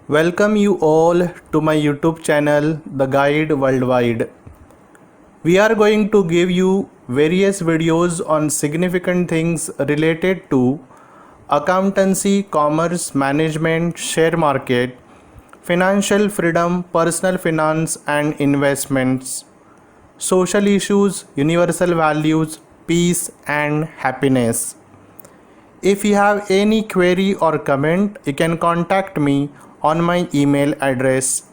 Welcome you all to my YouTube channel, The Guide Worldwide. We are going to give you various videos on significant things related to accountancy, commerce, management, share market, financial freedom, personal finance and investments, social issues, universal values, peace and happiness. If you have any query or comment, you can contact me on my email address.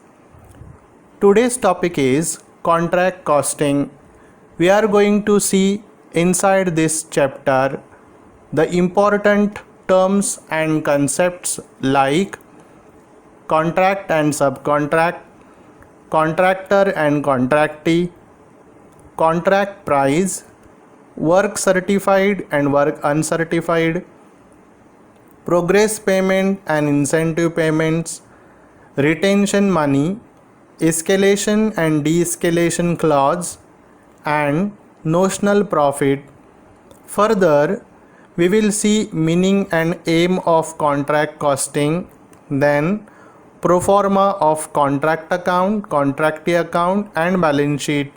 Today's topic is contract costing. We are going to see inside this chapter the important terms and concepts like contract and subcontract, contractor and contractee, contract price, work certified and work uncertified, progress payment and incentive payments, retention money, escalation and de-escalation clause, and notional profit. Further, we will see meaning and aim of contract costing, then pro forma of contract account, contractee account and balance sheet,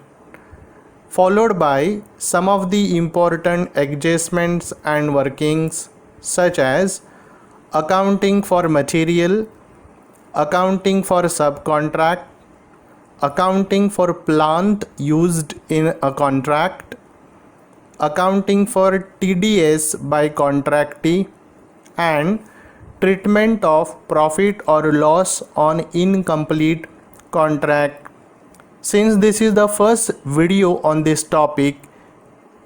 followed by some of the important adjustments and workings such as accounting for material, accounting for subcontract, accounting for plant used in a contract, accounting for TDS by contractee, and treatment of profit or loss on incomplete contract. Since this is the first video on this topic,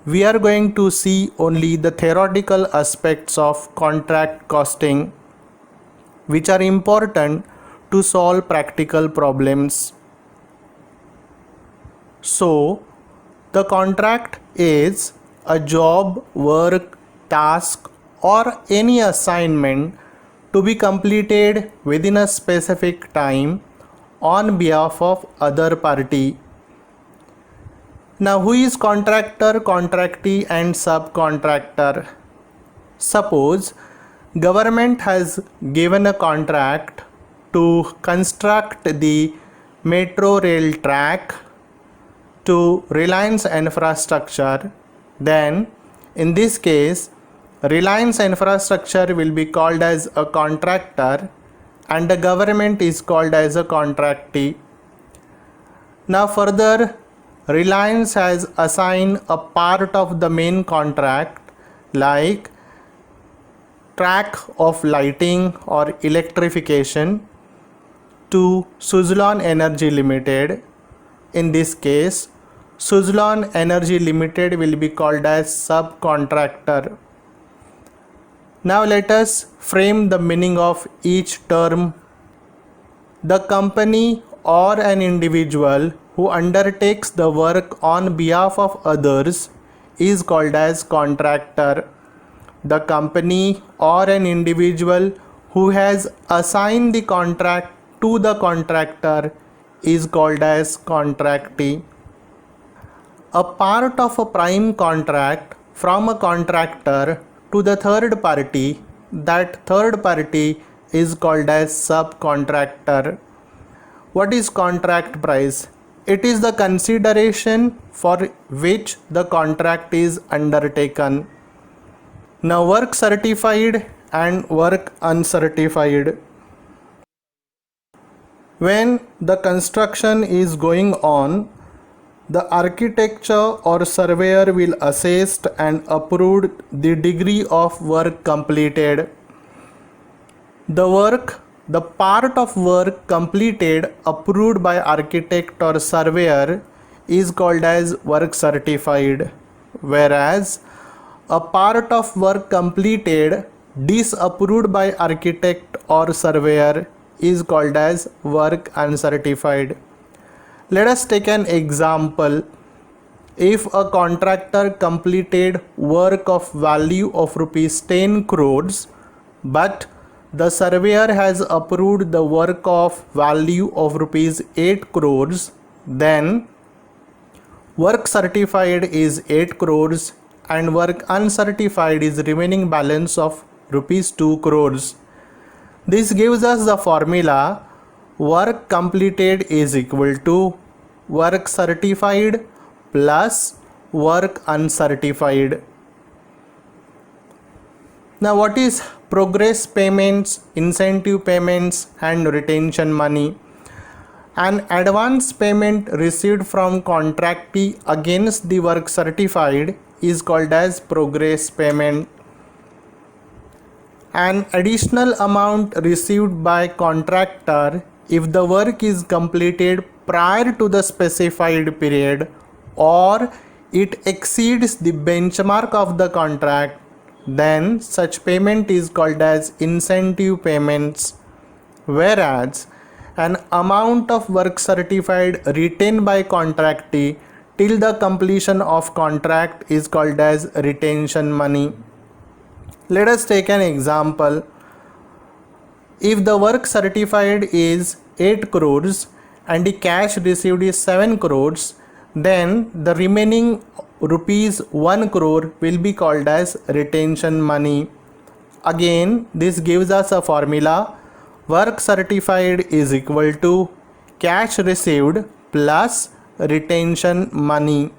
we are going to see only the theoretical aspects of contract costing, which are important to solve practical problems. So, the contract is a job, work, task, or any assignment to be completed within a specific time on behalf of other party. Now, who is contractor, contractee and subcontractor? Suppose government has given a contract to construct the metro rail track to Reliance Infrastructure. Then in this case, Reliance Infrastructure will be called as a contractor and the government is called as a contractee. Now further, Reliance has assigned a part of the main contract like track of lighting or electrification to Suzlon Energy Limited. In this case, Suzlon Energy Limited will be called as subcontractor. Now let us frame the meaning of each term. The company or an individual who undertakes the work on behalf of others is called as contractor. The company or an individual who has assigned the contract to the contractor is called as contractee. A part of a prime contract from a contractor to the third party, that third party is called as subcontractor. What is contract price? It is the consideration for which the contract is undertaken. Now work certified and work uncertified. When the construction is going on, the architecture or surveyor will assess and approve the degree of work completed. The part of work completed approved by architect or surveyor is called as work certified, whereas a part of work completed disapproved by architect or surveyor is called as work uncertified. Let us take an example. If a contractor completed work of value of rupees 10 crores, but the surveyor has approved the work of value of rupees 8 crores, then work certified is 8 crores and work uncertified is remaining balance of rupees 2 crores. This gives us the formula work completed is equal to work certified plus work uncertified. Now what is progress payments, incentive payments and retention money? An advance payment received from contractee against the work certified is called as progress payment. An additional amount received by contractor if the work is completed prior to the specified period or it exceeds the benchmark of the contract, then such payment is called as incentive payments. Whereas an amount of work certified retained by contractee till the completion of contract is called as retention money. Let us take an example. If the work certified is 8 crores and the cash received is 7 crores, then the remaining rupees 1 crore will be called as retention money. Again, this gives us a formula. Work certified is equal to cash received plus retention money.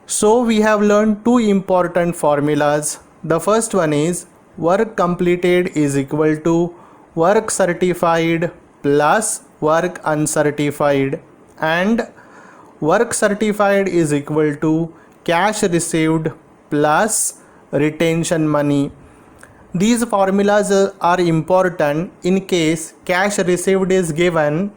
So we have learned two important formulas. The first one is work completed is equal to work certified plus work uncertified, and work certified is equal to cash received plus retention money. These formulas are important in case cash received is given,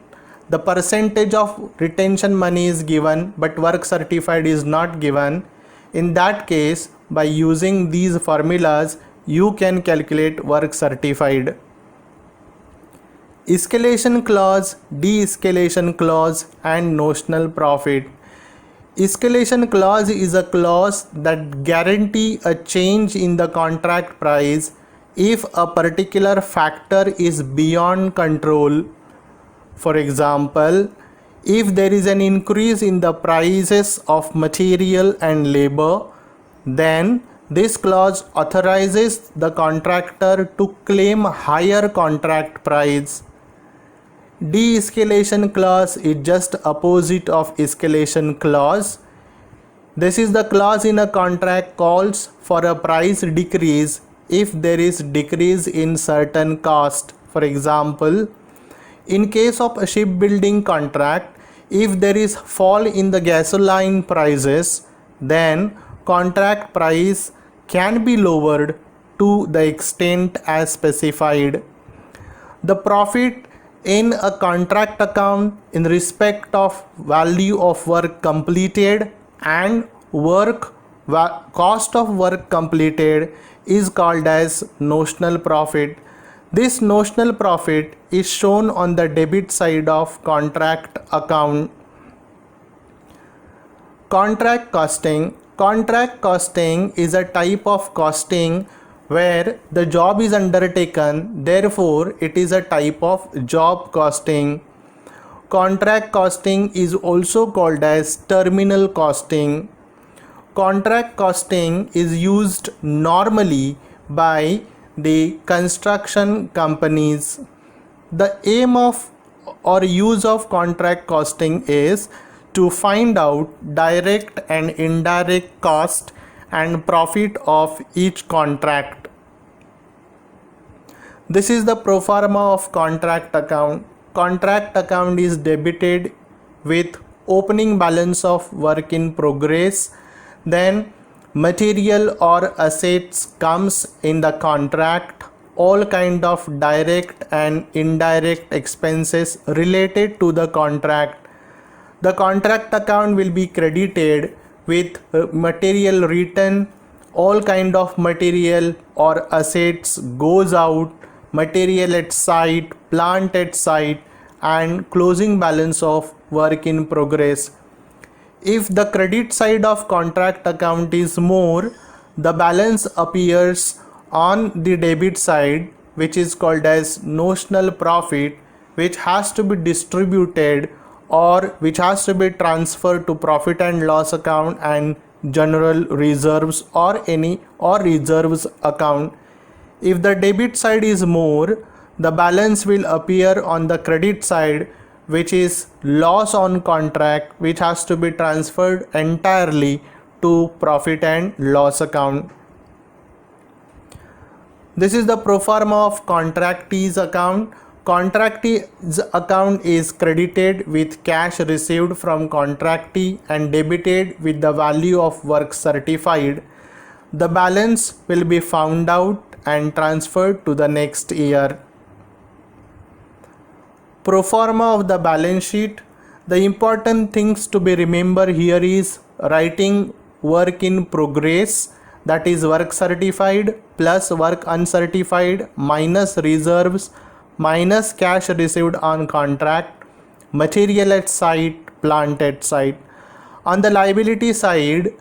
the percentage of retention money is given but work certified is not given. In that case, by using these formulas, you can calculate work certified. Escalation clause, de-escalation clause and notional profit. Escalation clause is a clause that guarantee a change in the contract price if a particular factor is beyond control. For example, if there is an increase in the prices of material and labor, then this clause authorizes the contractor to claim higher contract price. De-escalation clause is just opposite of escalation clause. This is the clause in a contract calls for a price decrease if there is decrease in certain cost. For example, in case of a shipbuilding contract, if there is fall in the gasoline prices, then contract price can be lowered to the extent as specified. The profit in a contract account in respect of value of work completed and cost of work completed is called as notional profit. This notional profit is shown on the debit side of contract account. Contract costing. Contract costing is a type of costing where the job is undertaken, therefore it is a type of job costing. Contract costing is also called as terminal costing. Contract costing is used normally by the construction companies. The aim of or use of contract costing is to find out direct and indirect cost and profit of each contract. This is the pro forma of contract account. Contract account is debited with opening balance of work in progress, then material or assets comes in the contract, all kind of direct and indirect expenses related to the contract. The contract account will be credited with material written, all kind of material or assets goes out, material at site, plant at site, and closing balance of work in progress. If the credit side of contract account is more, the balance appears on the debit side, which is called as notional profit, which has to be distributed or which has to be transferred to profit and loss account and general reserves or reserves account. If the debit side is more, the balance will appear on the credit side, which is loss on contract, which has to be transferred entirely to profit and loss account. This is the pro forma of contractee's account. Contractee's account is credited with cash received from contractee and debited with the value of work certified. The balance will be found out and transferred to the next year. Pro forma of the balance sheet. The important things to be remembered here is writing work in progress, that is work certified plus work uncertified minus reserves minus cash received on contract, material at site, plant at site. On the liability side,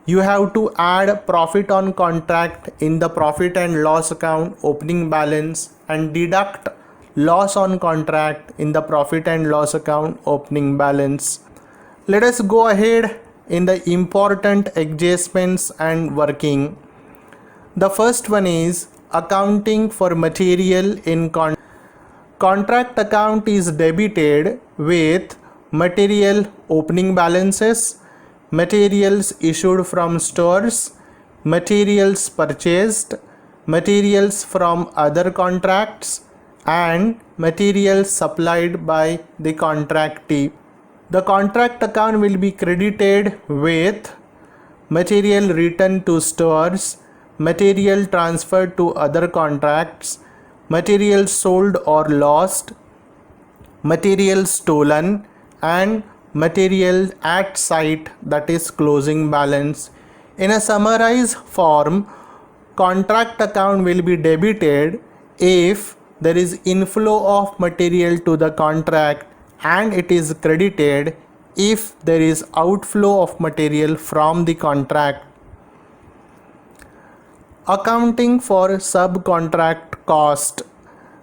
you have to add profit on contract in the profit and loss account opening balance and deduct loss on contract in the profit and loss account opening balance. Let us go ahead in the important adjustments and working. The first one is accounting for material in contract account is debited with material opening balances, materials issued from stores, materials purchased, materials from other contracts, and materials supplied by the contractee. The contract account will be credited with material returned to stores, material transferred to other contracts, material sold or lost, material stolen, and material at site, that is closing balance. In a summarized form, contract account will be debited if there is inflow of material to the contract, and it is credited if there is outflow of material from the contract. Accounting for subcontract cost.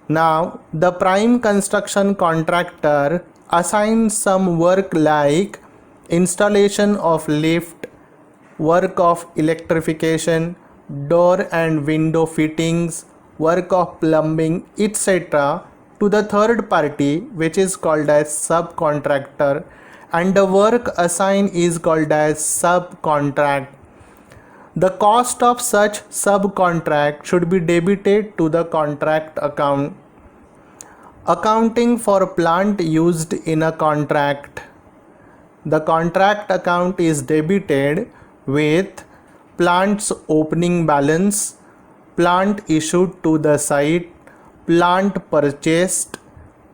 Now, the prime construction contractor assigns some work like installation of lift, work of electrification, door and window fittings, work of plumbing, etc. to the third party, which is called as subcontractor, and the work assigned is called as subcontract. The cost of such subcontract should be debited to the contract account. Accounting for plant used in a contract. The contract account is debited with plant's opening balance, plant issued to the site, plant purchased,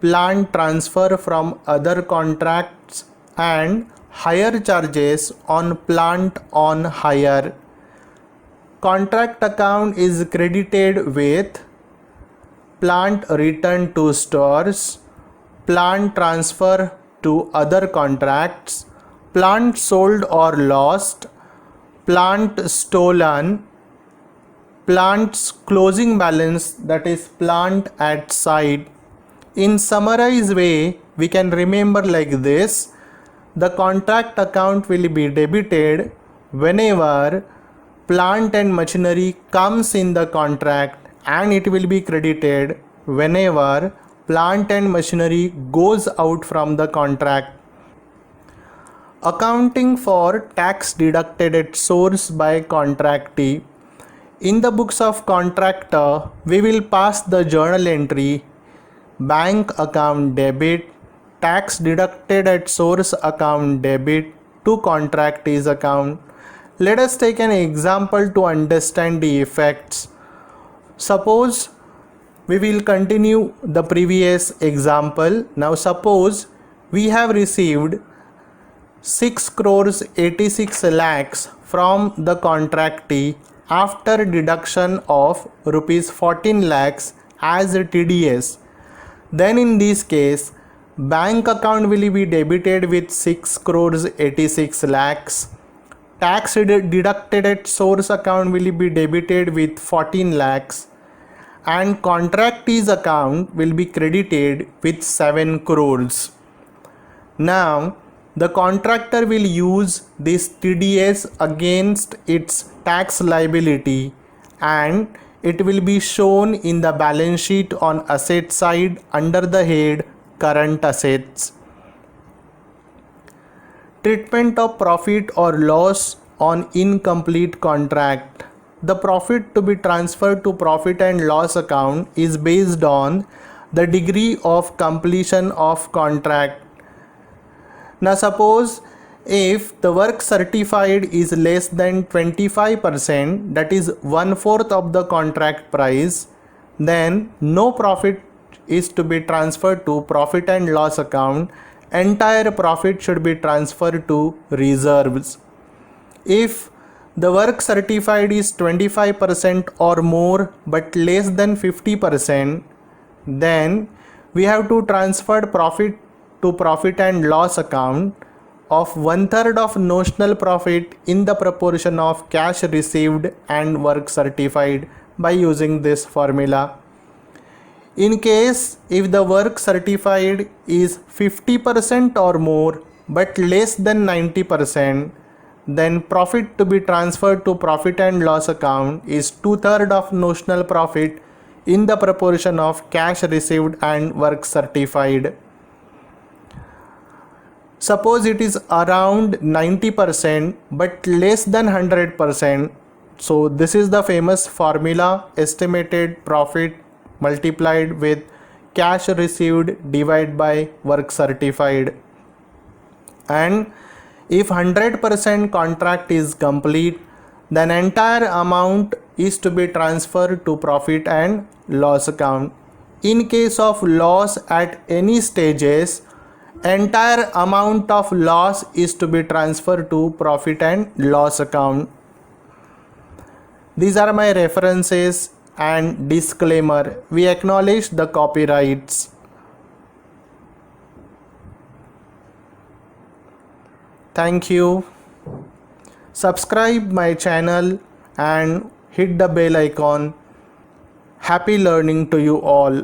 plant transfer from other contracts, and hire charges on plant on hire. Contract account is credited with plant return to stores, plant transfer to other contracts, plant sold or lost, plant stolen, plant's closing balance, that is plant at site. In summarized way, we can remember like this: the contract account will be debited whenever plant and machinery comes in the contract, and it will be credited whenever plant and machinery goes out from the contract. Accounting for tax deducted at source by contractee. In the books of contractor, we will pass the journal entry bank account debit, tax deducted at source account debit to contractee's account. Let us take an example to understand the effects. Suppose we will continue the previous example. Now suppose we have received 6 crores 86 lakhs from the contractee after deduction of rupees 14 lakhs as TDS. Then in this case, bank account will be debited with 6 crores 86 lakhs. Tax deducted at source account will be debited with 14 lakhs, and contractee's account will be credited with 7 crores. Now, the contractor will use this TDS against its tax liability, and it will be shown in the balance sheet on asset side under the head current assets. Treatment of profit or loss on incomplete contract. The profit to be transferred to profit and loss account is based on the degree of completion of contract. Now suppose if the work certified is less than 25%, that is 1/4 of the contract price, then no profit is to be transferred to profit and loss account. Entire profit should be transferred to reserves. If the work certified is 25% or more but less than 50%, then we have to transfer profit to profit and loss account of 1/3 of notional profit in the proportion of cash received and work certified by using this formula. In case if the work certified is 50% or more but less than 90%, then profit to be transferred to profit and loss account is 2/3 of notional profit in the proportion of cash received and work certified. Suppose it is around 90% but less than 100%. So this is the famous formula: estimated profit multiplied with cash received divided by work certified. And if 100% contract is complete, then entire amount is to be transferred to profit and loss account. In case of loss at any stages, entire amount of loss is to be transferred to profit and loss account. These are my references and disclaimer. We acknowledge the copyrights. Thank you. Subscribe my channel and hit the bell icon. Happy learning to you all.